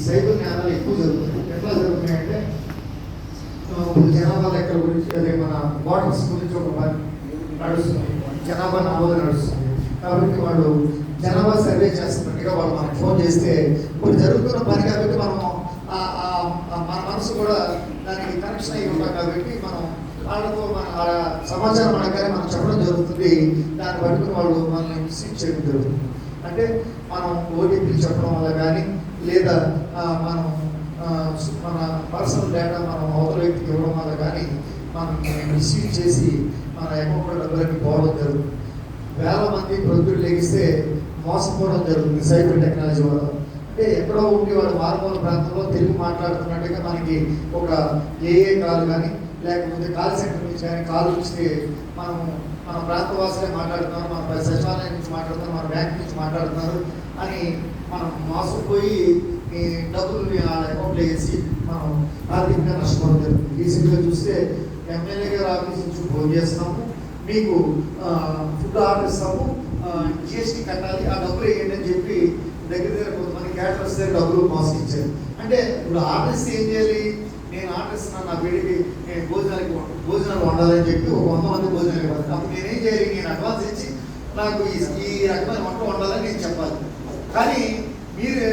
Cyber నేరాలు ఎక్కువ జరుగుతుంది. ఎట్లా జరుగుతున్నాయంటే జనాభా లెక్కల గురించి అదే మన వాటర్స్ గురించి ఒక నడుస్తుంది, జనాభా నమోదు నడుస్తుంది. కాబట్టి వాళ్ళు జనాభా సర్వే చేస్తున్నట్టుగా వాళ్ళు మనకు ఫోన్ చేస్తే ఇప్పుడు జరుగుతున్న పని కాబట్టి మనం మన మనసు కూడా దానికి కనెక్షన్ అయ్యి ఉంటాం కాబట్టి మనం వాళ్ళతో మన సమాచారం అడగానే మనం చెప్పడం జరుగుతుంది. దాన్ని బట్టి వాళ్ళు మనల్ని మిస్యూజ్ చేయడం జరుగుతుంది. అంటే మనం ఓటీపీలు చెప్పడం వల్ల కానీ లేదా మనం మన పర్సనల్ డేటా మనం అవతల వ్యక్తికి ఇవ్వడం వల్ల కానీ మనం మిస్యూజ్ చేసి మన అకౌంట్లో డబ్బులన్నీ పోవడం జరుగుతుంది. వేల మంది ప్రొద్దులు లెగిస్తే మోసపోవడం జరుగుతుంది సైబర్ టెక్నాలజీ వల్ల. అంటే ఎక్కడో ఉండి వాడు మారుమూల ప్రాంతంలో తెలుగు మాట్లాడుతున్నట్టుగా మనకి ఒక ఏఏ కాల్ కానీ లేకపోతే కాల్ సెంటర్ నుంచి కానీ కాల్ వస్తే మనం మన ప్రాంతవాసులే మాట్లాడుతున్నారు, మన సచివాలయం నుంచి మాట్లాడుతున్నారు, మన బ్యాంక్ నుంచి మాట్లాడుతున్నారు అని మనం మోసపోయి ఈ డబ్బులు ఆ అకౌంట్లో వేసి మనం ఆర్థికంగా నష్టపోవడం జరుగుతుంది. రీసెంట్గా చూస్తే ఎమ్మెల్యే గారి ఆఫీస్ నుంచి ఫోన్ చేస్తున్నాము, మీకు ఫుడ్ ఆర్డర్ ఇస్తాము, జిఎస్టీ కట్టాలి, ఆ డబ్బులు వేయండి అని చెప్పి దగ్గర కొంతమంది క్యాటరర్స్ దగ్గర డబ్బులు మోసగించారు. అంటే ఇప్పుడు ఆర్డర్ ఇస్తే ఏం చేయాలి? నేను ఆర్డర్ ఇస్తున్నాను, నా వీడికి నేను భోజనాలు వండాలని చెప్పి ఒక 100 మంది భోజనాలు ఇవ్వాలి. అప్పుడు నేనేం చేయాలి? నేను అడ్వాన్స్ ఇచ్చి నాకు ఈ రకమైన వంట వండాలని నేను చెప్పాలి. కానీ మీరు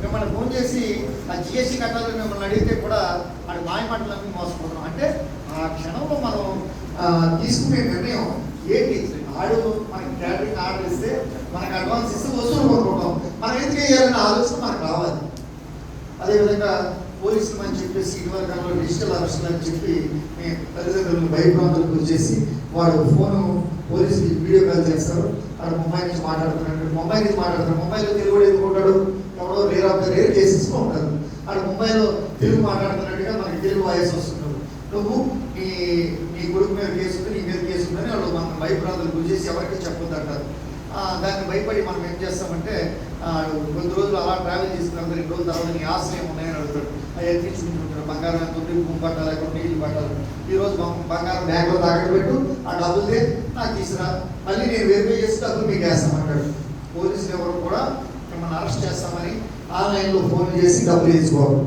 మిమ్మల్ని ఫోన్ చేసి ఆ జిఎస్టీ కట్టాలని మిమ్మల్ని అడిగితే కూడా అది మాయ మాటలన్నీ మోసపోతున్నాం. అంటే ఆ క్షణంలో మనం తీసుకునే నిర్ణయం ఏంటి? ఆడు మనకి క్యాటరింగ్ ఆర్డర్ ఇస్తే మనకు అడ్వాన్స్ ఇస్తే వసూలు కోరుకుంటాం, మనం ఎందుకు వేయాలన్న ఆలోచన మనకు రావాలి. అదేవిధంగా పోలీసులు అని చెప్పేసి ఇదివరకంలో డిజిటల్ అరెస్టులు అని చెప్పి తల్లిదండ్రులను భయభ్రాంతులకు వచ్చేసి వాడు ఫోను పోలీసుకి వీడియో కాల్ చేస్తారు. వాడు ముంబై నుంచి మాట్లాడుతున్నాడు, ముంబైలో తెలుగు ఎదుర్కొంటాడు, ఎవడో రేర్ కేసెస్లో ఉంటారు. వాడు ముంబైలో తెలుగు మాట్లాడుతున్నట్టుగా మనకి తెలుగు వాయిస్ వస్తున్నాడు. నువ్వు నీ కొడుకు మీద కేసు ఉంది, నీ మీద కేసు ఉందని వాళ్ళు మన భయభ్రాంతులకు గురి చేసి ఎవరికి చెప్పొద్దు అంటారు. దాన్ని భయపడి మనం ఏం చేస్తామంటే కొద్ది రోజులు అలా ట్రావెల్ చేసుకున్నాం, 2 రోజుల తర్వాత నీ ఆశ్రయం ఉన్నాయని అడుగుతాడు. అవి ఎక్కించుకుంటుంటాడు. బంగారం ఎంత ఉంది, భూమి పట్టాలి, లేకపోతే నీళ్ళు పట్టాలి. ఈరోజు బంగారం బ్యాగ్లో తాకట్టు పెట్టు, ఆ డబ్బులదే నాకు తీసుకురా, మళ్ళీ నేను వెరిఫై చేసి డబ్బులు మీకు వేస్తామంటాడు. పోలీసులు ఎవరు కూడా మిమ్మల్ని అరెస్ట్ చేస్తామని ఆన్లైన్లో ఫోన్ చేసి డబ్బులు వేసుకోవాలి.